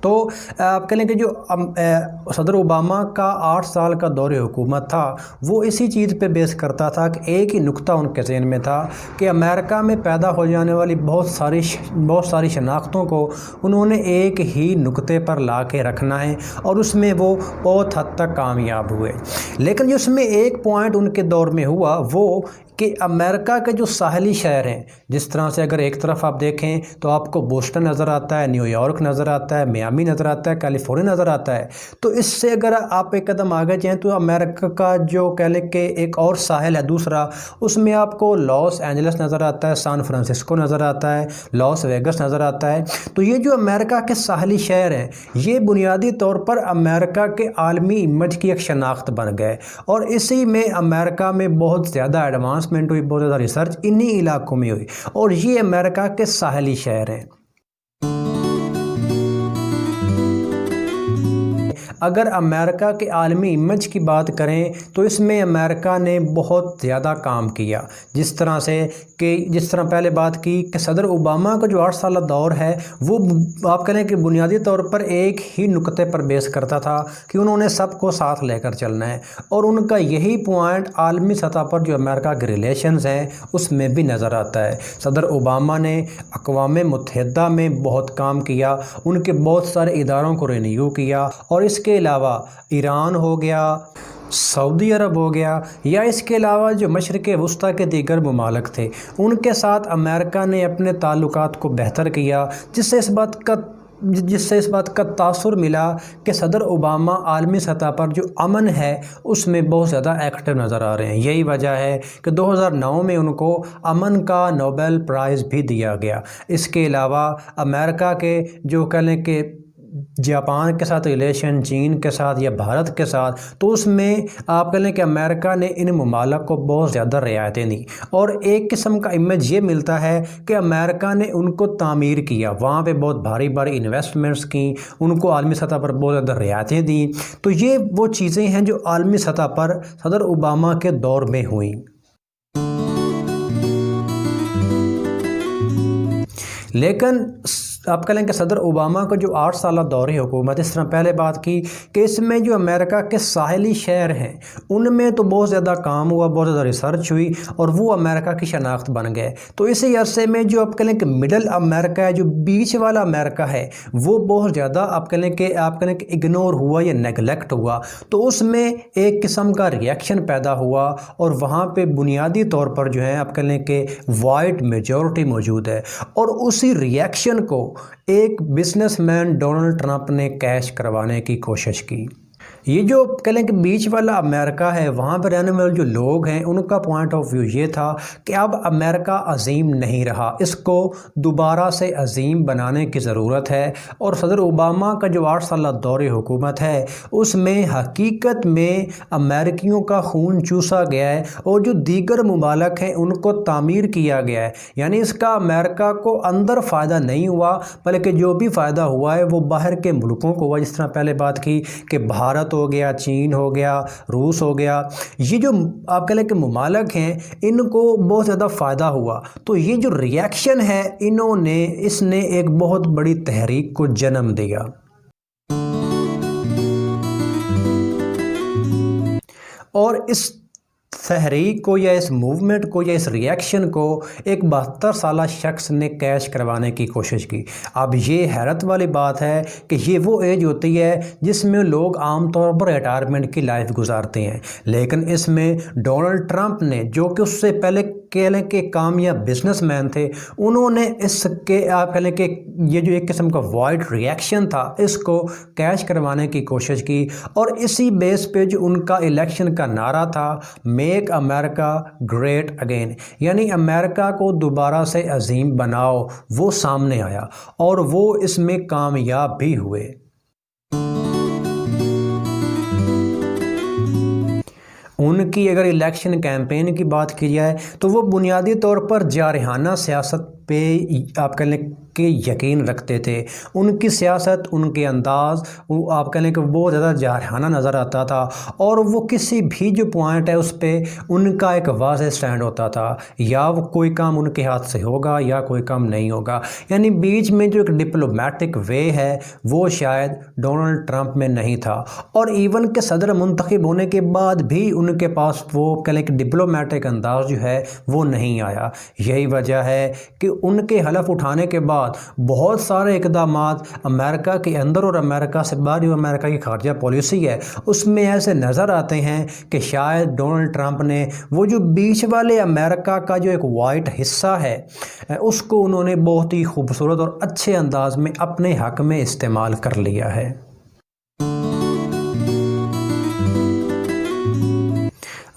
تو آپ کہہ لیں کہ جو صدر اوباما کا 8 سال کا دور حکومت تھا وہ اسی چیز پہ بیس کرتا تھا کہ ایک ہی نقطہ ان کے ذہن میں تھا کہ امریکہ میں پیدا ہو جانے والی بہت ساری شناختوں کو انہوں نے ایک ہی نقطے پر لا کے رکھنا ہے، اور اس میں وہ بہت حد تک کامیاب ہوئے۔ لیکن جو اس میں ایک پوائنٹ ان کے دور میں ہوا وہ کہ امریکہ کے جو ساحلی شہر ہیں، جس طرح سے اگر ایک طرف آپ دیکھیں تو آپ کو بوسٹن نظر آتا ہے، نیو یارک نظر آتا ہے، میامی نظر آتا ہے، کیلیفورنیا نظر آتا ہے، تو اس سے اگر آپ ایک قدم آگے جائیں تو امریکہ کا جو کہہ لیں کہ ایک اور ساحل ہے دوسرا، اس میں آپ کو لاس اینجلس نظر آتا ہے، سان فرانسسکو نظر آتا ہے، لاس ویگس نظر آتا ہے۔ تو یہ جو امریکہ کے ساحلی شہر ہیں یہ بنیادی طور پر امریکہ کے عالمی امیج کی ایک شناخت بن گئے، اور اسی میں امریکہ میں بہت زیادہ ایڈوانسمنٹ ہوئی، بہت زیادہ ریسرچ انہی علاقوں میں ہوئی، اور یہ امریکہ کے ساحلی شہر ہیں۔ اگر امریکہ کے عالمی امیج کی بات کریں تو اس میں امریکہ نے بہت زیادہ کام کیا، جس طرح پہلے بات کی کہ صدر اوباما کا جو 8 سالہ دور ہے وہ آپ کہیں کہ بنیادی طور پر ایک ہی نقطے پر بیس کرتا تھا کہ انہوں نے سب کو ساتھ لے کر چلنا ہے، اور ان کا یہی پوائنٹ عالمی سطح پر جو امریکہ کے ریلیشنز ہیں اس میں بھی نظر آتا ہے۔ صدر اوباما نے اقوام متحدہ میں بہت کام کیا، ان کے بہت سارے اداروں کو رینیو کیا، اور اس کے علاوہ ایران ہو گیا، سعودی عرب ہو گیا، یا اس کے علاوہ جو مشرق وسطیٰ کے دیگر ممالک تھے ان کے ساتھ امریکہ نے اپنے تعلقات کو بہتر کیا، جس سے اس بات کا تاثر ملا کہ صدر اوباما عالمی سطح پر جو امن ہے اس میں بہت زیادہ ایکٹیو نظر آ رہے ہیں۔ یہی وجہ ہے کہ 2009 میں ان کو امن کا نوبل پرائز بھی دیا گیا۔ اس کے علاوہ امریکہ کے جو کہہ لیں کہ جاپان کے ساتھ ریلیشن، چین کے ساتھ یا بھارت کے ساتھ، تو اس میں آپ کہہ لیں کہ امریکہ نے ان ممالک کو بہت زیادہ رعایتیں دیں، اور ایک قسم کا امیج یہ ملتا ہے کہ امریکہ نے ان کو تعمیر کیا، وہاں پہ بہت بھاری انویسٹمنٹس کیں، ان کو عالمی سطح پر بہت زیادہ رعایتیں دیں۔ تو یہ وہ چیزیں ہیں جو عالمی سطح پر صدر اوباما کے دور میں ہوئیں۔ لیکن آپ کہہ لیں کہ صدر اوباما کا جو 8 سالہ دور حکومت، اس طرح پہلے بات کی کہ اس میں جو امریکہ کے ساحلی شہر ہیں ان میں تو بہت زیادہ کام ہوا، بہت زیادہ ریسرچ ہوئی، اور وہ امریکہ کی شناخت بن گئے۔ تو اسی عرصے میں جو آپ کہہ لیں کہ مڈل امریکہ ہے، جو بیچ والا امریکہ ہے، وہ بہت زیادہ آپ کہہ لیں کہ اگنور ہوا یا نیگلیکٹ ہوا۔ تو اس میں ایک قسم کا ریئیکشن پیدا ہوا، اور وہاں پہ بنیادی طور پر جو ہے آپ کہہ لیں کہ وائٹ میجورٹی موجود ہے، اور اسی ریئیکشن کو ایک بزنس مین ڈونلڈ ٹرمپ نے کیش کروانے کی کوشش کی۔ یہ جو کہہ لیں کہ بیچ والا امریکہ ہے، وہاں پہ رہنے والے جو لوگ ہیں ان کا پوائنٹ آف ویو یہ تھا کہ اب امریکہ عظیم نہیں رہا، اس کو دوبارہ سے عظیم بنانے کی ضرورت ہے۔ اور صدر اوباما کا جو 8 سالہ دور حکومت ہے اس میں حقیقت میں امریکیوں کا خون چوسا گیا ہے، اور جو دیگر ممالک ہیں ان کو تعمیر کیا گیا ہے۔ یعنی اس کا امریکہ کو اندر فائدہ نہیں ہوا، بلکہ جو بھی فائدہ ہوا ہے وہ باہر کے ملکوں کو ہوا، جس طرح پہلے بات کی کہ بھارت ہو گیا، چین ہو گیا، روس ہو گیا، یہ جو آپ کہہ لیں کہ ممالک ہیں ان کو بہت زیادہ فائدہ ہوا۔ تو یہ جو ریئیکشن ہے اس نے ایک بہت بڑی تحریک کو جنم دیا۔ اور اس تحریک کو یا اس موومنٹ کو یا اس ریئیکشن کو ایک 72 سالہ شخص نے کیش کروانے کی کوشش کی۔ اب یہ حیرت والی بات ہے کہ یہ وہ ایج ہوتی ہے جس میں لوگ عام طور پر ریٹائرمنٹ کی لائف گزارتے ہیں، لیکن اس میں ڈونلڈ ٹرمپ نے، جو کہ اس سے پہلے کہہ لیں کہ کامیاب بزنس مین تھے، انہوں نے اس کے آپ کہہ لیں کہ یہ جو ایک قسم کا وائڈ ریئیکشن تھا اس کو کیش کروانے کی کوشش کی، اور اسی بیس پہ جو ان کا الیکشن کا نعرہ تھا میک امریکہ گریٹ اگین، یعنی امریکہ کو دوبارہ سے عظیم بناؤ، وہ سامنے آیا، اور وہ اس میں کامیاب بھی ہوئے۔ ان کی اگر الیکشن کیمپین کی بات کی جائے تو وہ بنیادی طور پر جارحانہ سیاست پہ آپ کہہ لیں کہ یقین رکھتے تھے. ان کی سیاست، ان کے انداز آپ کہہ لیں کہ بہت زیادہ جارحانہ نظر آتا تھا، اور وہ کسی بھی جو پوائنٹ ہے اس پہ ان کا ایک واضح سٹینڈ ہوتا تھا. یا وہ کوئی کام ان کے ہاتھ سے ہوگا یا کوئی کام نہیں ہوگا. یعنی بیچ میں جو ایک ڈپلومیٹک وے ہے وہ شاید ڈونلڈ ٹرمپ میں نہیں تھا. اور ایون کہ صدر منتخب ہونے کے بعد بھی ان کے پاس وہ کہہ لیں کہ ڈپلومیٹک انداز جو ہے وہ نہیں آیا. یہی وجہ ہے کہ ان کے حلف اٹھانے کے بعد بہت سارے اقدامات امریکہ کے اندر اور امریکہ سے باہر جو امریکہ کی خارجہ پالیسی ہے اس میں ایسے نظر آتے ہیں کہ شاید ڈونلڈ ٹرمپ نے وہ جو بیچ والے امریکہ کا جو ایک وائٹ حصہ ہے اس کو انہوں نے بہت ہی خوبصورت اور اچھے انداز میں اپنے حق میں استعمال کر لیا ہے.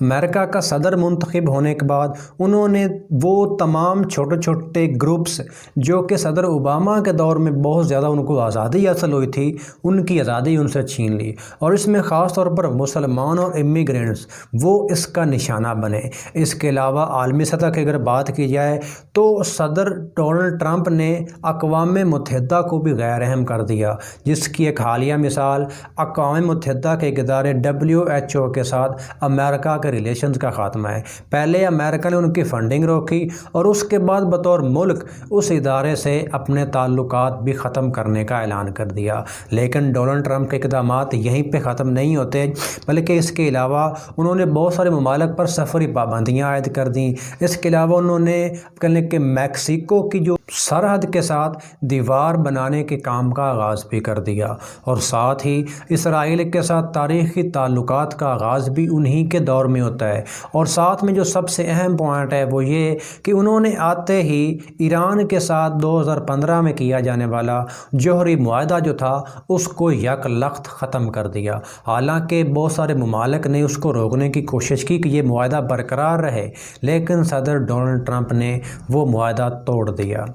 امریکہ کا صدر منتخب ہونے کے بعد انہوں نے وہ تمام چھوٹے چھوٹے گروپس جو کہ صدر اوباما کے دور میں بہت زیادہ ان کو آزادی حاصل ہوئی تھی، ان کی آزادی ان سے چھین لی. اور اس میں خاص طور پر مسلمان اور امیگرینٹس وہ اس کا نشانہ بنے. اس کے علاوہ عالمی سطح کی اگر بات کی جائے تو صدر ڈونلڈ ٹرمپ نے اقوام متحدہ کو بھی غیر اہم کر دیا، جس کی ایک حالیہ مثال اقوام متحدہ کے ادارے WHO کے ساتھ امریکہ کے ریلیشنز کا خاتمہ ہے. پہلے امریکہ نے ان کی فنڈنگ روکی اور اس کے بعد بطور ملک اس ادارے سے اپنے تعلقات بھی ختم کرنے کا اعلان کر دیا. لیکن ڈونلڈ ٹرمپ کے اقدامات یہیں پہ ختم نہیں ہوتے، بلکہ اس کے علاوہ انہوں نے بہت سارے ممالک پر سفری پابندیاں عائد کر دیں. اس کے علاوہ انہوں نے کہنے کہ میکسیکو کی جو سرحد کے ساتھ دیوار بنانے کے کام کا آغاز بھی کر دیا، اور ساتھ ہی اسرائیل کے ساتھ تاریخی تعلقات کا آغاز بھی انہی کے دور میں ہوتا ہے. اور ساتھ میں جو سب سے اہم پوائنٹ ہے وہ یہ کہ انہوں نے آتے ہی ایران کے ساتھ 2015 میں کیا جانے والا جوہری معاہدہ جو تھا اس کو یک لخت ختم کر دیا. حالانکہ بہت سارے ممالک نے اس کو روکنے کی کوشش کی کہ یہ معاہدہ برقرار رہے، لیکن صدر ڈونلڈ ٹرمپ نے وہ معاہدہ توڑ دیا.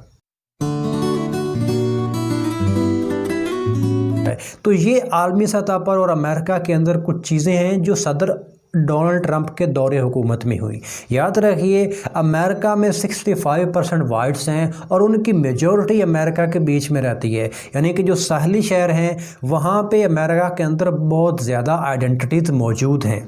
تو یہ عالمی سطح پر اور امریکہ کے اندر کچھ چیزیں ہیں جو صدر ڈونلڈ ٹرمپ کے دور حکومت میں ہوئی. یاد رکھیے امریکہ میں 65% وائٹس ہیں اور ان کی میجورٹی امریکہ کے بیچ میں رہتی ہے. یعنی کہ جو ساحلی شہر ہیں وہاں پہ امریکہ کے اندر بہت زیادہ آئیڈینٹیز موجود ہیں،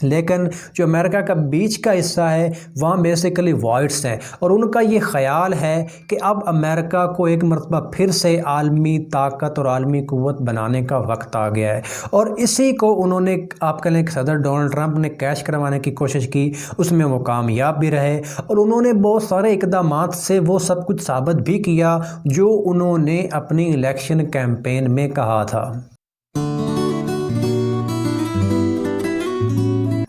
لیکن جو امریکہ کا بیچ کا حصہ ہے وہاں بیسیکلی وائٹس ہیں. اور ان کا یہ خیال ہے کہ اب امریکہ کو ایک مرتبہ پھر سے عالمی طاقت اور عالمی قوت بنانے کا وقت آ گیا ہے، اور اسی کو انہوں نے آپ کہہ لیں کہ صدر ڈونلڈ ٹرمپ نے کیش کروانے کی کوشش کی. اس میں وہ کامیاب بھی رہے اور انہوں نے بہت سارے اقدامات سے وہ سب کچھ ثابت بھی کیا جو انہوں نے اپنی الیکشن کیمپین میں کہا تھا.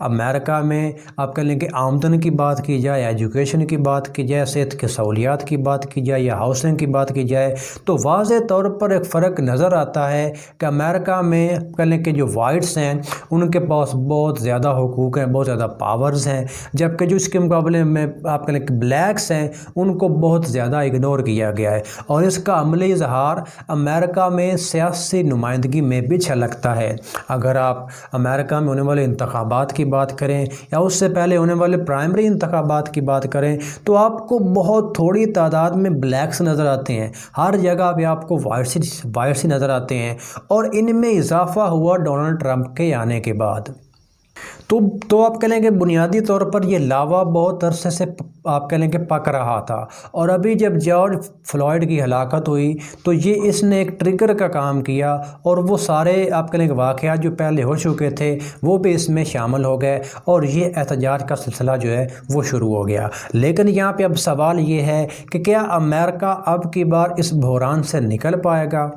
امریکہ میں آپ کہہ لیں کہ آمدن کی بات کی جائے، ایجوکیشن کی بات کی جائے، صحت کی سہولیات کی بات کی جائے یا ہاؤسنگ کی بات کی جائے، تو واضح طور پر ایک فرق نظر آتا ہے کہ امریکہ میں کہہ لیں کہ جو وائٹس ہیں ان کے پاس بہت زیادہ حقوق ہیں، بہت زیادہ پاورز ہیں، جبکہ جو اس کے مقابلے میں آپ کہہ لیں کہ بلیکس ہیں ان کو بہت زیادہ اگنور کیا گیا ہے. اور اس کا عملی اظہار امریکہ میں سیاسی نمائندگی میں بھی چھلکتا ہے. اگر آپ امریکہ میں ہونے والے انتخابات کی بات کریں یا اس سے پہلے ہونے والے پرائمری انتخابات کی بات کریں تو آپ کو بہت تھوڑی تعداد میں بلیکس نظر آتے ہیں، ہر جگہ پہ آپ کو وائٹس نظر آتے ہیں، اور ان میں اضافہ ہوا ڈونلڈ ٹرمپ کے آنے کے بعد. تو آپ کہہ لیں کہ بنیادی طور پر یہ لاوا بہت عرصے سے آپ کہہ لیں کہ پک رہا تھا، اور ابھی جب جارج فلوئڈ کی ہلاکت ہوئی تو یہ اس نے ایک ٹریگر کا کام کیا، اور وہ سارے آپ کہہ لیں کہ واقعات جو پہلے ہو چکے تھے وہ بھی اس میں شامل ہو گئے، اور یہ احتجاج کا سلسلہ جو ہے وہ شروع ہو گیا. لیکن یہاں پہ اب سوال یہ ہے کہ کیا امریکہ اب کی بار اس بحران سے نکل پائے گا؟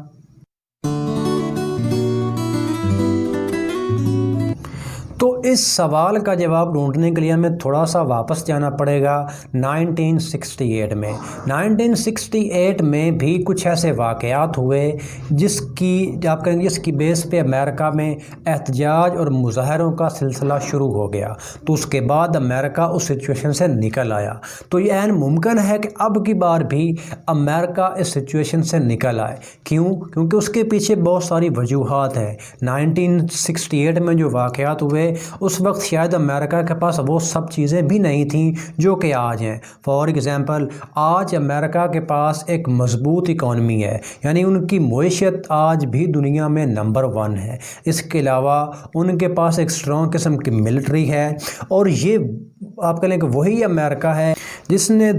تو اس سوال کا جواب ڈھونڈنے کے لیے ہمیں تھوڑا سا واپس جانا پڑے گا 1968 میں. 1968 میں بھی کچھ ایسے واقعات ہوئے جس کی بیس پہ امریکہ میں احتجاج اور مظاہروں کا سلسلہ شروع ہو گیا. تو اس کے بعد امریکہ اس سچویشن سے نکل آیا. تو یہ عین ممکن ہے کہ اب کی بار بھی امریکہ اس سچویشن سے نکل آئے. کیونکہ اس کے پیچھے بہت ساری وجوہات ہیں. 1968 میں جو واقعات ہوئے اس وقت شاید امریکہ کے پاس وہ سب چیزیں بھی نہیں تھیں جو کہ آج ہیں۔ فار ایگزامپل آج امریکہ کے پاس ایک مضبوط اکانومی ہے، یعنی ان کی معیشت آج بھی دنیا میں نمبر 1 ہے۔ اس کے علاوہ ان کے پاس ایک اسٹرانگ قسم کی ملٹری ہے، اور یہ آپ کہہ لیں کہ وہی امریکہ ہے جس نے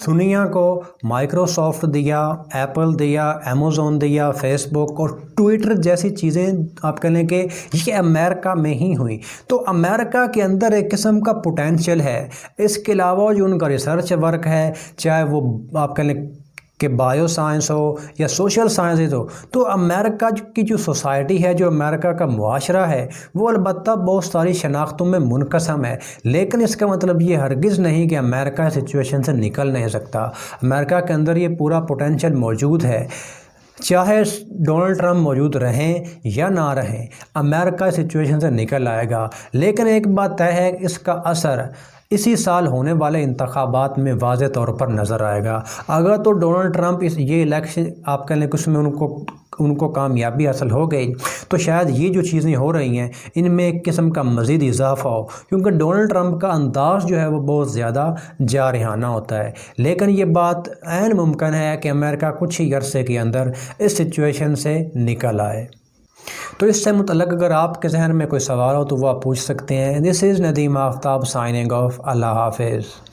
دنیا کو مائکروسافٹ دیا، ایپل دیا، امیزون دیا، فیس بک اور ٹویٹر جیسی چیزیں آپ کہہ لیں کہ یہ امریکہ میں ہی ہوئی۔ تو امریکہ کے اندر ایک قسم کا پوٹینشیل ہے۔ اس کے علاوہ جو ان کا ریسرچ ورک ہے، چاہے وہ آپ کہہ لیں کہ بایو سائنس ہو یا سوشل سائنسز ہو، تو امریکہ کی جو سوسائٹی ہے، جو امریکہ کا معاشرہ ہے، وہ البتہ بہت ساری شناختوں میں منقسم ہے، لیکن اس کا مطلب یہ ہرگز نہیں کہ امریکہ سچویشن سے نکل نہیں سکتا۔ امریکہ کے اندر یہ پورا پوٹینشیل موجود ہے، چاہے ڈونلڈ ٹرمپ موجود رہیں یا نہ رہیں، امریکہ سچویشن سے نکل آئے گا۔ لیکن ایک بات طے ہے، اس کا اثر اسی سال ہونے والے انتخابات میں واضح طور پر نظر آئے گا۔ اگر تو ڈونلڈ ٹرمپ یہ الیکشن آپ کہہ لیں کہ اس میں ان کو کامیابی حاصل ہو گئی، تو شاید یہ جو چیزیں ہو رہی ہیں ان میں ایک قسم کا مزید اضافہ ہو، کیونکہ ڈونلڈ ٹرمپ کا انداز جو ہے وہ بہت زیادہ جارحانہ ہوتا ہے۔ لیکن یہ بات عین ممکن ہے کہ امریکہ کچھ ہی عرصے کے اندر اس سچویشن سے نکل آئے۔ تو اس سے متعلق اگر آپ کے ذہن میں کوئی سوال ہو تو وہ آپ پوچھ سکتے ہیں۔ دس از ندیم آفتاب سائننگ آف۔ اللہ حافظ۔